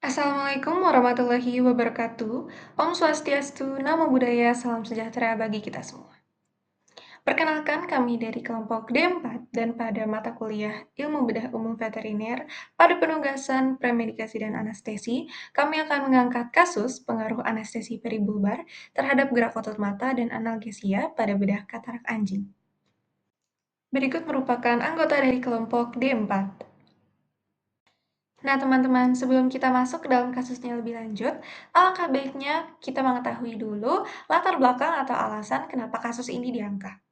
Assalamualaikum warahmatullahi wabarakatuh. Om Swastiastu, Namo Buddhaya, salam sejahtera bagi kita semua. Perkenalkan kami dari kelompok D4 dan pada mata kuliah Ilmu Bedah Umum Veteriner pada penugasan premedikasi dan anestesi, kami akan mengangkat kasus pengaruh anestesi peribulbar terhadap gerak otot mata dan analgesia pada bedah katarak anjing. Berikut merupakan anggota dari kelompok D4. Nah, teman-teman, sebelum kita masuk ke dalam kasusnya lebih lanjut, alangkah baiknya kita mengetahui dulu latar belakang atau alasan kenapa kasus ini diangkat.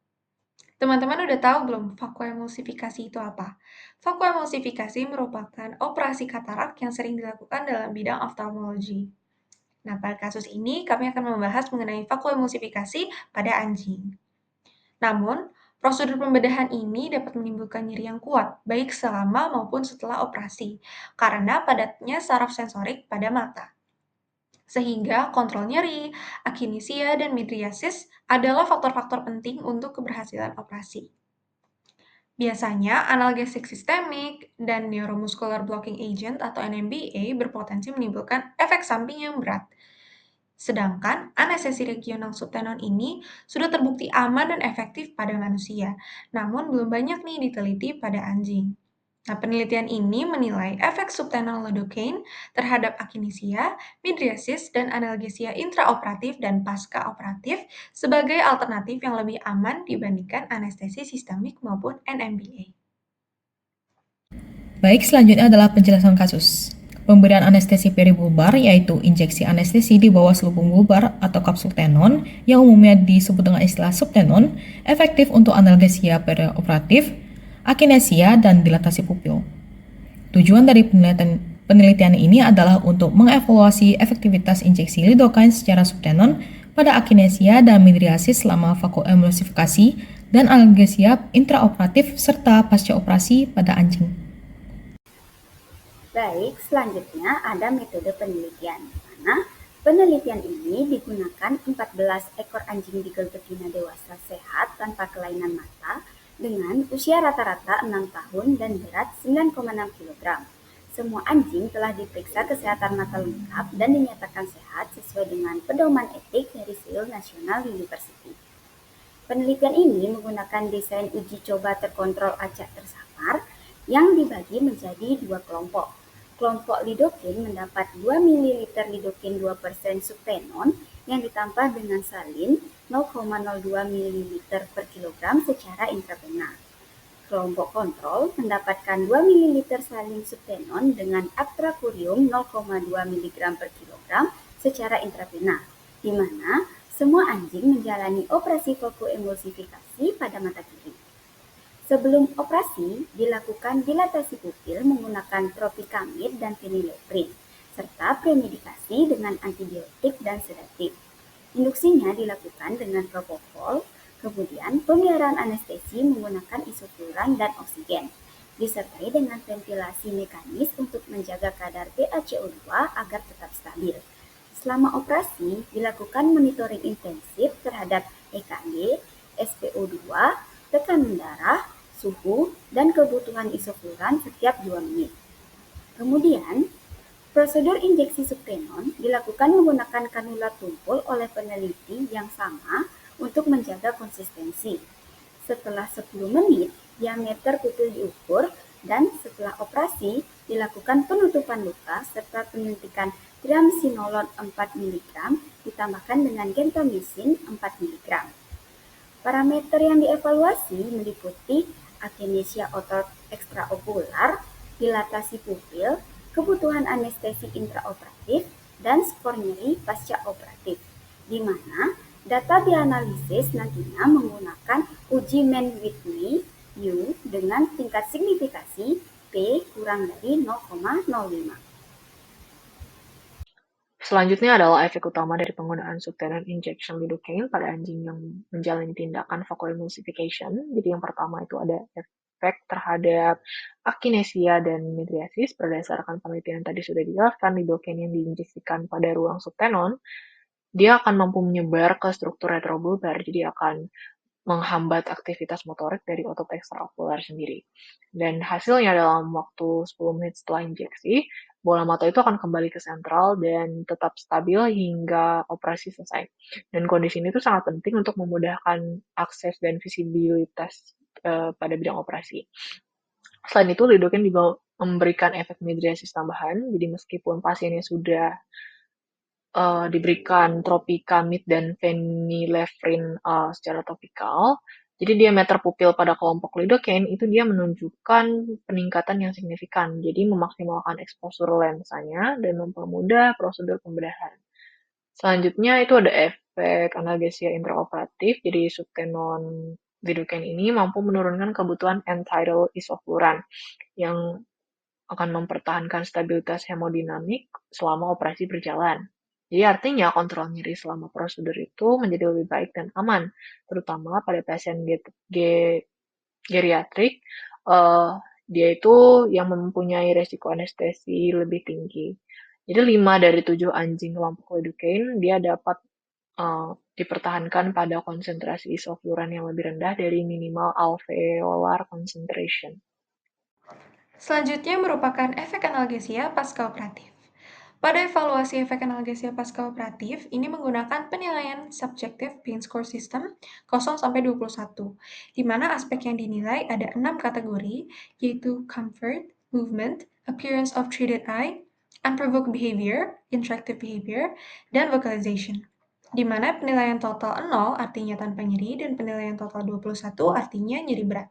Teman-teman udah tahu belum vakoemulsifikasi itu apa? Vakoemulsifikasi merupakan operasi katarak yang sering dilakukan dalam bidang oftalmologi. Nah, pada kasus ini kami akan membahas mengenai vakoemulsifikasi pada anjing. Namun, prosedur pembedahan ini dapat menimbulkan nyeri yang kuat, baik selama maupun setelah operasi, karena padatnya saraf sensorik pada mata. Sehingga kontrol nyeri, akinesia, dan midriasis adalah faktor-faktor penting untuk keberhasilan operasi. Biasanya, analgesik sistemik dan neuromuscular blocking agent atau NMBA berpotensi menimbulkan efek samping yang berat. Sedangkan anestesi regional subtenon ini sudah terbukti aman dan efektif pada manusia, namun belum banyak nih diteliti pada anjing. Nah, penelitian ini menilai efek subtenon lidocaine terhadap akinesia, midriasis, dan analgesia intraoperatif dan pasca-operatif sebagai alternatif yang lebih aman dibandingkan anestesi sistemik maupun NMBA. Baik, selanjutnya adalah penjelasan kasus. Pemberian anestesi peribulbar yaitu injeksi anestesi di bawah selubung bulbar atau kapsul tenon yang umumnya disebut dengan istilah subtenon, efektif untuk analgesia perioperatif, akinesia, dan dilatasi pupil. Tujuan dari penelitian ini adalah untuk mengevaluasi efektivitas injeksi lidocaine secara subtenon pada akinesia dan midriasis selama vakoemulsifikasi dan analgesia intraoperatif serta pasca operasi pada anjing. Baik, selanjutnya ada metode penelitian, di mana penelitian ini digunakan 14 ekor anjing beagle betina dewasa sehat tanpa kelainan mata dengan usia rata-rata 6 tahun dan berat 9,6 kg. Semua anjing telah diperiksa kesehatan mata lengkap dan dinyatakan sehat sesuai dengan pedoman etik dari Seoul National University. Penelitian ini menggunakan desain uji coba terkontrol acak tersamar yang dibagi menjadi dua kelompok. Kelompok lidocaine mendapat 2 ml lidocaine 2% subtenon yang ditambah dengan salin 0,02 ml per kilogram secara intravena. Kelompok kontrol mendapatkan 2 ml salin subtenon dengan actracurium 0,2 mg per kilogram secara intravena, di mana semua anjing menjalani operasi vakoemulsifikasi pada mata kiri. Sebelum operasi, dilakukan dilatasi pupil menggunakan tropikamid dan phenylephrine, serta premedikasi dengan antibiotik dan sedatif. Induksinya dilakukan dengan propofol, kemudian pemeliharaan anestesi menggunakan isofluran dan oksigen, disertai dengan ventilasi mekanis untuk menjaga kadar PaCO2 agar tetap stabil. Selama operasi, dilakukan monitoring intensif terhadap EKG, SpO2, tekanan darah, suhu, dan kebutuhan isofluran setiap 2 menit. Kemudian, prosedur injeksi subtenon dilakukan menggunakan kanula tumpul oleh peneliti yang sama untuk menjaga konsistensi. Setelah 10 menit, diameter pupil diukur dan setelah operasi dilakukan penutupan luka serta penyuntikan triamcinolone 4 mg ditambahkan dengan gentamicin 4 mg. Parameter yang dievaluasi meliputi akinesia otot ekstraokular, dilatasi pupil, kebutuhan anestesi intraoperatif, dan skor nyeri pasca operatif, di mana data dianalisis nantinya menggunakan uji Mann-Whitney U dengan tingkat signifikasi P kurang dari 0,05. Selanjutnya adalah efek utama dari penggunaan subtenon injection lidocaine pada anjing yang menjalani tindakan vakoemulsification. Jadi yang pertama itu ada efek terhadap akinesia dan midriasis. Berdasarkan penelitian tadi sudah dijelaskan, lidocaine yang diinjeksikan pada ruang subtenon, dia akan mampu menyebar ke struktur retrobulbar, jadi akan menghambat aktivitas motorik dari otot ekstraokular sendiri. Dan hasilnya dalam waktu 10 menit setelah injeksi, bola mata itu akan kembali ke sentral dan tetap stabil hingga operasi selesai. Dan kondisi ini tuh sangat penting untuk memudahkan akses dan visibilitas pada bidang operasi. Selain itu, lidocaine juga memberikan efek midriasis tambahan, jadi meskipun pasiennya sudah diberikan tropicamid dan phenylephrine secara topikal. Jadi diameter pupil pada kelompok lidocaine itu dia menunjukkan peningkatan yang signifikan. Jadi memaksimalkan eksposur lensanya dan mempermudah prosedur pembedahan. Selanjutnya itu ada efek analgesia intraoperatif. Jadi subtenon lidocaine ini mampu menurunkan kebutuhan end-tidal isofluran yang akan mempertahankan stabilitas hemodinamik selama operasi berjalan. Jadi artinya kontrol nyeri selama prosedur itu menjadi lebih baik dan aman, terutama pada pasien geriatrik. Dia itu yang mempunyai resiko anestesi lebih tinggi. Jadi 5 dari 7 anjing kelompok lidocaine dia dapat dipertahankan pada konsentrasi isofluran yang lebih rendah dari minimal alveolar concentration. Selanjutnya merupakan efek analgesia pascaoperatif. Pada evaluasi efek analgesia pascaoperatif, ini menggunakan penilaian subjective pain score system 0-21, di mana aspek yang dinilai ada 6 kategori, yaitu comfort, movement, appearance of treated eye, unprovoked behavior, interactive behavior, dan vocalization. Di mana penilaian total 0 artinya tanpa nyeri dan penilaian total 21 artinya nyeri berat.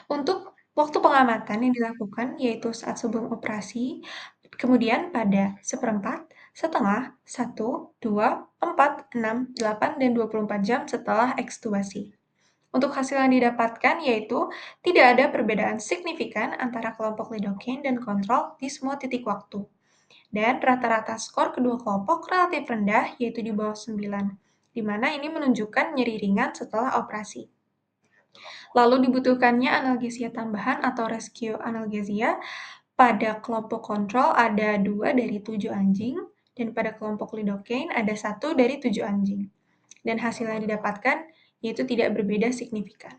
Untuk waktu pengamatan yang dilakukan yaitu saat sebelum operasi, kemudian pada seperempat, setengah, 1, 2, 4, 6, 8, dan 24 jam setelah ekstubasi. Untuk hasil yang didapatkan yaitu tidak ada perbedaan signifikan antara kelompok lidocaine dan kontrol di semua titik waktu. Dan rata-rata skor kedua kelompok relatif rendah yaitu di bawah 9, di mana ini menunjukkan nyeri ringan setelah operasi. Lalu dibutuhkannya analgesia tambahan atau rescue analgesia. Pada kelompok kontrol ada 2 dari 7 anjing, dan pada kelompok lidocaine ada 1 dari 7 anjing. Dan hasil yang didapatkan yaitu tidak berbeda signifikan.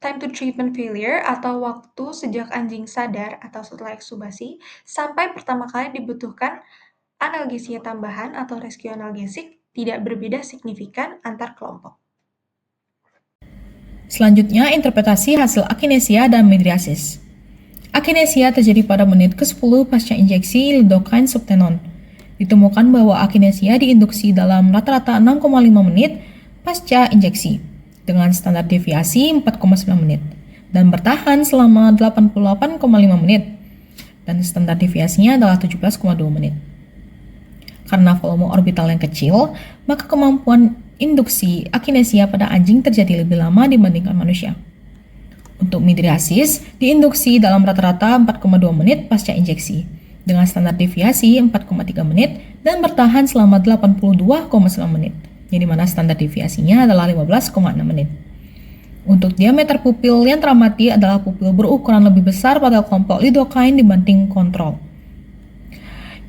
Time to treatment failure atau waktu sejak anjing sadar atau setelah ekstubasi sampai pertama kali dibutuhkan analgesia tambahan atau rescue analgesik tidak berbeda signifikan antar kelompok. Selanjutnya, interpretasi hasil akinesia dan midriasis. Akinesia terjadi pada menit ke-10 pasca injeksi lidocaine subtenon. Ditemukan bahwa akinesia diinduksi dalam rata-rata 6,5 menit pasca injeksi, dengan standar deviasi 4,9 menit, dan bertahan selama 88,5 menit, dan standar deviasinya adalah 17,2 menit. Karena volume orbital yang kecil, maka kemampuan induksi akinesia pada anjing terjadi lebih lama dibandingkan manusia. Untuk midriasis, diinduksi dalam rata-rata 4,2 menit pasca injeksi, dengan standar deviasi 4,3 menit dan bertahan selama 82,9 menit, yang dimana standar deviasinya adalah 15,6 menit. Untuk diameter pupil yang teramati adalah pupil berukuran lebih besar pada kelompok lidocaine dibanding kontrol,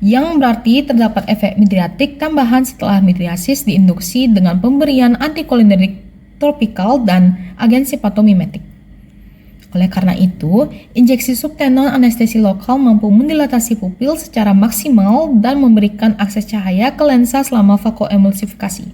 yang berarti terdapat efek midriatik tambahan setelah midriasis diinduksi dengan pemberian antikolinerik topikal dan agen simpatomimetik. Oleh karena itu, injeksi subtenon anestesi lokal mampu mendilatasi pupil secara maksimal dan memberikan akses cahaya ke lensa selama vakoemulsifikasi.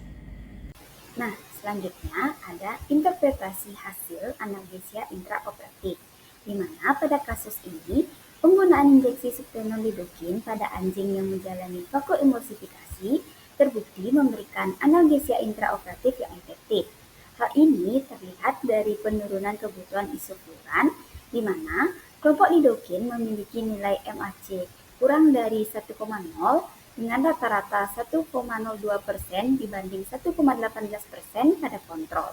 Nah, selanjutnya ada interpretasi hasil analgesia intraoperatif, di mana pada kasus ini penggunaan injeksi subtenon lidocaine pada anjing yang menjalani vakoemulsifikasi terbukti memberikan analgesia intraoperatif yang efektif. Hal ini terlihat dari penurunan kebutuhan isofluran, di mana kelompok lidocaine memiliki nilai MAC kurang dari 1,0 dengan rata-rata 1,02% dibanding 1,18% pada kontrol.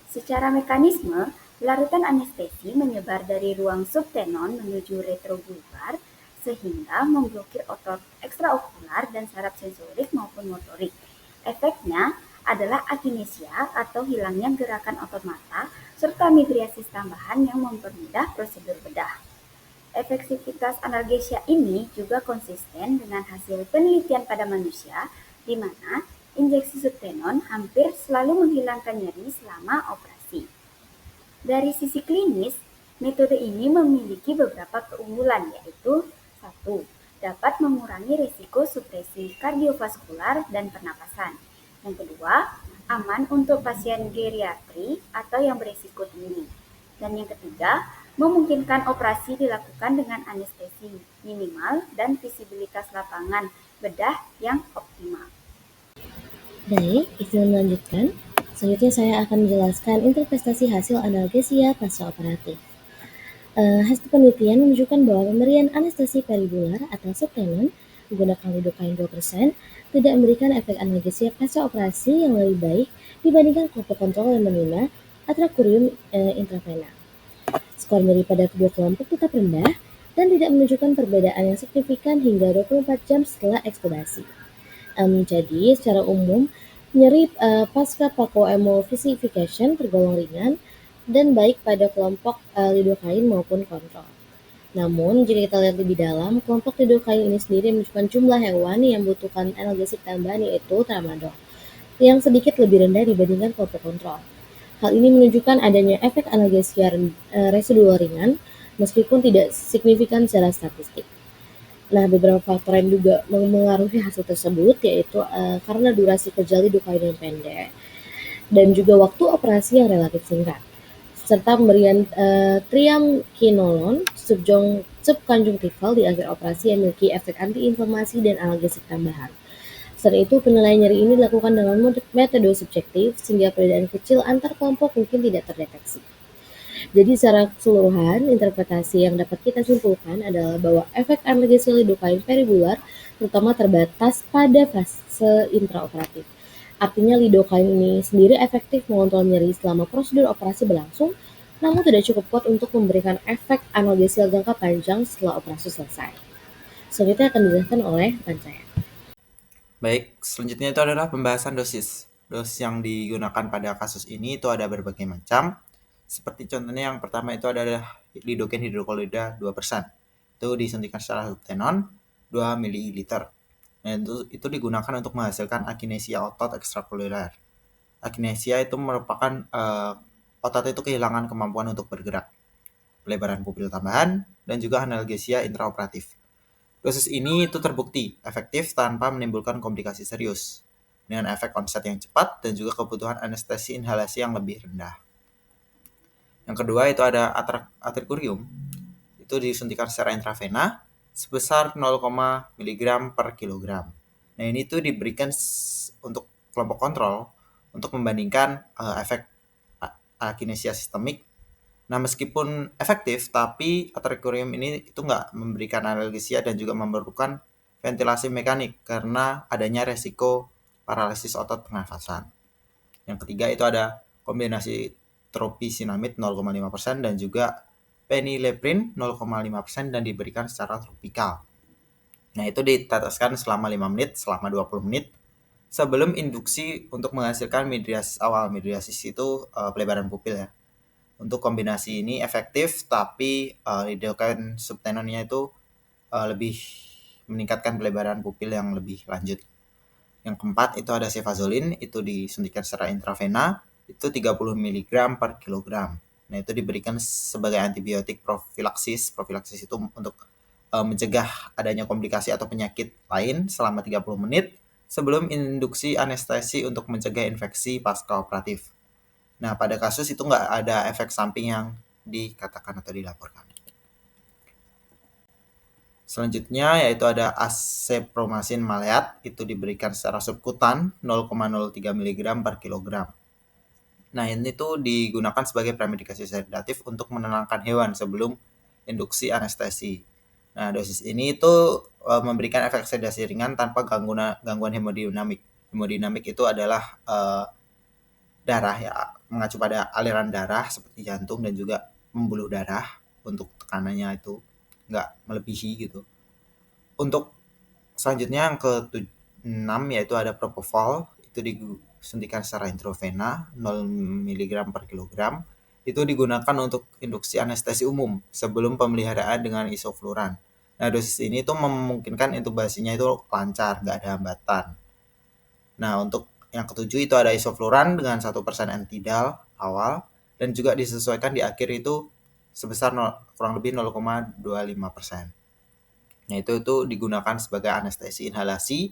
Secara mekanisme, larutan anestesi menyebar dari ruang subtenon menuju retrobulbar sehingga memblokir otot ekstraokular dan saraf sensorik maupun motorik. Efeknya adalah akinesia atau hilangnya gerakan otot mata serta midriasis tambahan yang mempermudah prosedur bedah. Efektivitas analgesia ini juga konsisten dengan hasil penelitian pada manusia, di mana injeksi subtenon hampir selalu menghilangkan nyeri selama operasi. Dari sisi klinis, metode ini memiliki beberapa keunggulan, yaitu: 1. Dapat mengurangi risiko supresi kardiovaskular dan pernapasan. Yang kedua, aman untuk pasien geriatri atau yang berisiko tinggi. Dan yang ketiga, memungkinkan operasi dilakukan dengan anestesi minimal dan visibilitas lapangan bedah yang optimal. Baik, izin melanjutkan. Selanjutnya saya akan menjelaskan interpretasi hasil analgesia pasca operatif. Hasil penelitian menunjukkan bahwa pemberian anestesi peribular atau subtenon menggunakan lidocaine 2% tidak memberikan efek analgesia pasca operasi yang lebih baik dibandingkan kelompok kontrol yang menerima atracurium intravena. Skor nyeri pada kedua kelompok tetap rendah dan tidak menunjukkan perbedaan yang signifikan hingga 24 jam setelah ekstubasi. Jadi secara umum nyeri pasca phacoemulsification tergolong ringan dan baik pada kelompok lidocaine maupun kontrol. Namun, jika kita lihat lebih dalam, kelompok lidocaine ini sendiri menunjukkan jumlah hewan yang membutuhkan analgesik tambahan, yaitu tramadol, yang sedikit lebih rendah dibandingkan kelompok kontrol. Hal ini menunjukkan adanya efek analgesia residual ringan, meskipun tidak signifikan secara statistik. Nah, beberapa faktor yang juga mempengaruhi hasil tersebut yaitu karena durasi kerja lidocaine yang pendek dan juga waktu operasi yang relatif singkat, serta pemberian triamcinolone subkonjungtival di akhir operasi yang memiliki efek antiinflamasi dan analgesik tambahan. Selain itu, penilaian nyeri ini dilakukan dengan metode subjektif sehingga perbedaan kecil antar kelompok mungkin tidak terdeteksi. Jadi secara keseluruhan, interpretasi yang dapat kita simpulkan adalah bahwa efek analgesia lidocaine peribular terutama terbatas pada fase intraoperatif. Artinya lidocaine ini sendiri efektif mengontrol nyeri selama prosedur operasi berlangsung, namun tidak cukup kuat untuk memberikan efek analgesia jangka panjang setelah operasi selesai. Selanjutnya akan dijelaskan oleh Pancaya. Baik, selanjutnya itu adalah pembahasan dosis. Dosis yang digunakan pada kasus ini itu ada berbagai macam. Seperti contohnya yang pertama itu adalah lidocaine hidrokolloida 2%. Itu disuntikan secara subtenon 2 ml. Nah, itu digunakan untuk menghasilkan akinesia otot ekstrakuler. Akinesia itu merupakan otot itu kehilangan kemampuan untuk bergerak, pelebaran pupil tambahan, dan juga analgesia intraoperatif. Dosis ini itu terbukti efektif tanpa menimbulkan komplikasi serius, dengan efek onset yang cepat dan juga kebutuhan anestesi inhalasi yang lebih rendah. Yang kedua itu ada atracurium, itu disuntikan secara intravena sebesar 0, mg per kilogram. Nah, ini tuh diberikan untuk kelompok kontrol untuk membandingkan efek akinesia sistemik. Nah, meskipun efektif, tapi atracurium ini itu nggak memberikan analgesia dan juga memerlukan ventilasi mekanik karena adanya resiko paralisis otot pernafasan. Yang ketiga itu ada kombinasi tropisinamid 0,5% dan juga phenylephrine 0,5% dan diberikan secara tropikal. Nah, itu diteteskan selama 5 menit, selama 20 menit sebelum induksi untuk menghasilkan midriasis awal. Midriasis itu pelebaran pupil ya. Untuk kombinasi ini efektif, tapi lidocaine subtenonnya itu lebih meningkatkan pelebaran pupil yang lebih lanjut. Yang keempat itu ada cefazolin, itu disuntikan secara intravena, itu 30 mg per kilogram. Nah, itu diberikan sebagai antibiotik profilaksis. Profilaksis itu untuk mencegah adanya komplikasi atau penyakit lain selama 30 menit sebelum induksi anestesi untuk mencegah infeksi pasca operatif. Nah, pada kasus itu nggak ada efek samping yang dikatakan atau dilaporkan. Selanjutnya yaitu ada acepromazine maleat, itu diberikan secara subkutan 0,03 mg per kilogram. Nah, ini tuh digunakan sebagai premedikasi sedatif untuk menenangkan hewan sebelum induksi anestesi. Nah, dosis ini itu memberikan efek sedasi ringan tanpa gangguan hemodinamik. Hemodinamik itu adalah darah ya, mengacu pada aliran darah seperti jantung dan juga pembuluh darah untuk tekanannya itu nggak melebihi gitu. Untuk selanjutnya yang ke-6 yaitu ada propofol, itu disuntikan secara intravena 0 mg per kilogram. Itu digunakan untuk induksi anestesi umum sebelum pemeliharaan dengan isofluran. Nah, dosis ini tuh memungkinkan intubasinya itu lancar, nggak ada hambatan. Nah, untuk yang ketujuh itu ada isofluran dengan 1% N-tidal awal dan juga disesuaikan di akhir itu sebesar kurang lebih 0,25%. Nah, itu digunakan sebagai anestesi inhalasi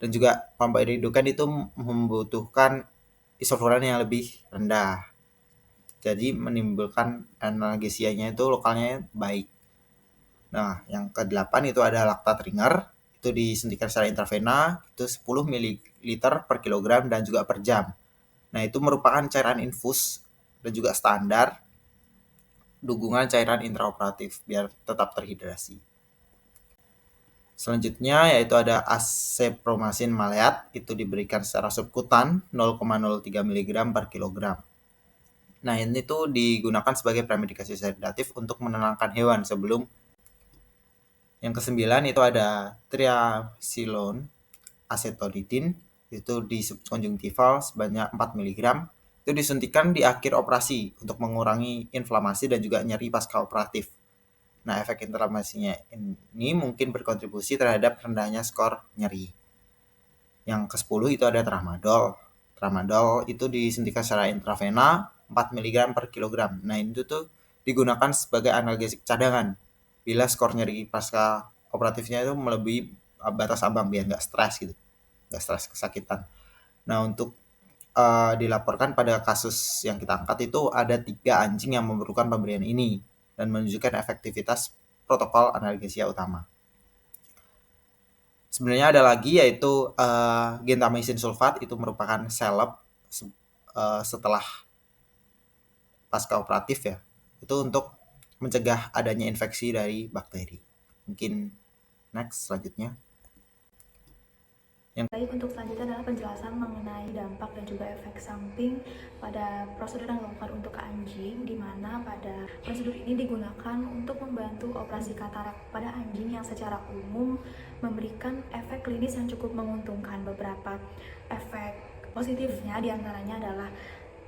dan juga pemberidukan itu membutuhkan isofluran yang lebih rendah. Jadi menimbulkan analgesianya itu lokalnya baik. Nah, yang ke-8 itu ada lactate ringer, itu disuntikan secara intravena, itu 10 ml per kilogram dan juga per jam. Nah, itu merupakan cairan infus dan juga standar dukungan cairan intraoperatif biar tetap terhidrasi. Selanjutnya yaitu ada acepromazin maleat, itu diberikan secara subkutan 0,03 mg per kilogram. Nah, ini tuh digunakan sebagai premedikasi sedatif untuk menenangkan hewan sebelum. Yang ke-9 itu ada triamcinolone acetoditin, itu di subkonjungtival sebanyak 4 mg. Itu disuntikan di akhir operasi untuk mengurangi inflamasi dan juga nyeri pasca operatif. Nah, efek inflamasinya ini mungkin berkontribusi terhadap rendahnya skor nyeri. Yang ke-10 itu ada tramadol. Tramadol itu disuntikan secara intravena 4 mg per kilogram. Nah, itu tuh digunakan sebagai analgesik cadangan bila skor nyeri pasca operatifnya itu melebihi batas ambang biar nggak stres gitu, nggak stres kesakitan. Nah, untuk dilaporkan pada kasus yang kita angkat itu ada 3 anjing yang memerlukan pemberian ini dan menunjukkan efektivitas protokol analgesia utama. Sebenarnya ada lagi yaitu gentamicin sulfat, itu merupakan seleb setelah pasca operatif ya. Itu untuk mencegah adanya infeksi dari bakteri. Mungkin next selanjutnya. Baik, untuk selanjutnya adalah penjelasan mengenai dampak dan juga efek samping pada prosedur yang dilakukan untuk anjing, di mana pada prosedur ini digunakan untuk membantu operasi katarak pada anjing yang secara umum memberikan efek klinis yang cukup menguntungkan. Beberapa efek positifnya diantaranya adalah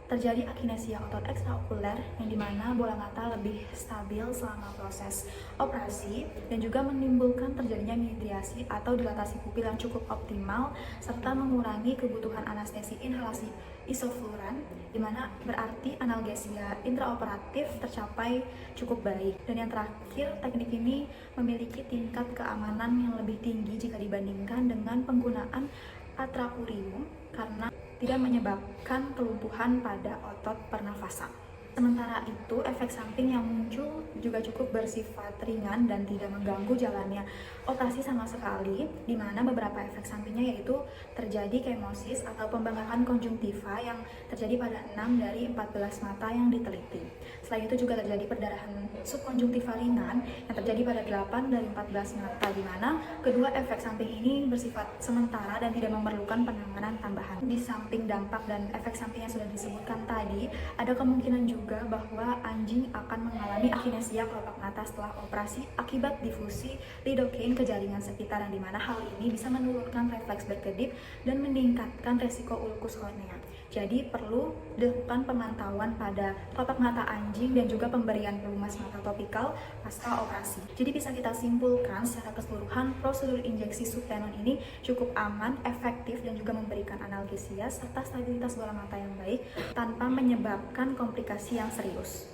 terjadi akinesia otot ekstraokuler yang dimana bola mata lebih stabil selama proses operasi dan juga menimbulkan terjadinya midriasi atau dilatasi pupil yang cukup optimal serta mengurangi kebutuhan anestesi inhalasi isofluran, dimana berarti analgesia intraoperatif tercapai cukup baik. Dan yang terakhir, teknik ini memiliki tingkat keamanan yang lebih tinggi jika dibandingkan dengan penggunaan atracurium karena tidak menyebabkan kelumpuhan pada otot pernafasan. Sementara itu, efek samping yang muncul juga cukup bersifat ringan dan tidak mengganggu jalannya operasi sama sekali, di mana beberapa efek sampingnya yaitu terjadi kemosis atau pembengkakan konjungtiva yang terjadi pada 6 dari 14 mata yang diteliti. Selain itu juga terjadi perdarahan subkonjungtiva ringan yang terjadi pada 8 dari 14 mata, di mana kedua efek samping ini bersifat sementara dan tidak memerlukan penanganan tambahan. Di samping dampak dan efek samping yang sudah disebutkan tadi, ada kemungkinan juga bahwa anjing akan mengalami akinesia kelopak mata setelah operasi akibat difusi lidocaine ke jaringan sekitar, yang dimana hal ini bisa menurunkan refleks berkedip dan meningkatkan resiko ulkus kornea. Jadi perlu dilakukan pemantauan pada kelopak mata anjing dan juga pemberian pelumas mata topikal pasca operasi. Jadi bisa kita simpulkan secara keseluruhan prosedur injeksi subtenon ini cukup aman, efektif dan juga memberikan analgesia serta stabilitas bola mata yang baik tanpa menyebabkan komplikasi yang serius.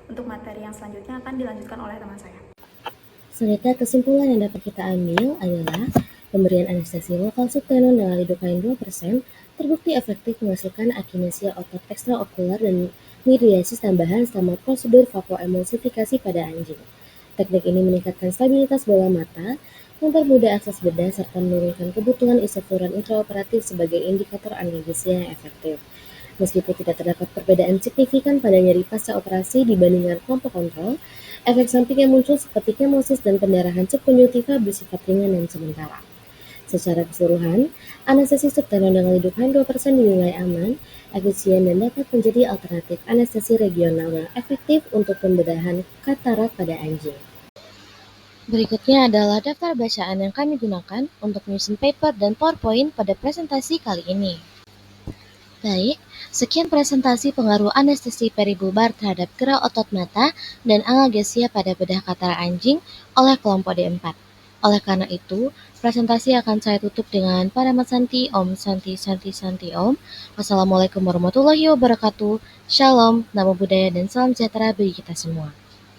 Untuk materi yang selanjutnya akan dilanjutkan oleh teman saya. Selanjutnya, kesimpulan yang dapat kita ambil adalah pemberian anestesi lokal subtenon dengan lidocaine 2% terbukti efektif menghasilkan akinesia otot ekstraokuler dan midriasis tambahan selama prosedur vakoemulsifikasi pada anjing. Teknik ini meningkatkan stabilitas bola mata, mempermudah akses bedah, serta menurunkan kebutuhan isofluran intraoperatif sebagai indikator analgesia yang efektif. Meskipun tidak terdapat perbedaan signifikan pada nyeri pasca operasi dibandingkan kelompok kontrol, efek samping yang muncul seperti kemosis dan pendarahan subkonjungtiva bersifat ringan dan sementara. Secara keseluruhan, anestesi subtenon dengan lidocaine 2% dinilai aman, efisien dan dapat menjadi alternatif anestesi regional yang efektif untuk pembedahan katarak pada anjing. Berikutnya adalah daftar bacaan yang kami gunakan untuk menyusun paper dan PowerPoint pada presentasi kali ini. Baik, sekian presentasi pengaruh anestesi peribulbar terhadap gerak otot mata dan analgesia pada bedah katarak anjing oleh kelompok D4. Oleh karena itu, presentasi akan saya tutup dengan Paramat Santi Om Santi Santi Santi Om. Wassalamualaikum warahmatullahi wabarakatuh. Shalom, namo buddhaya dan salam sejahtera bagi kita semua.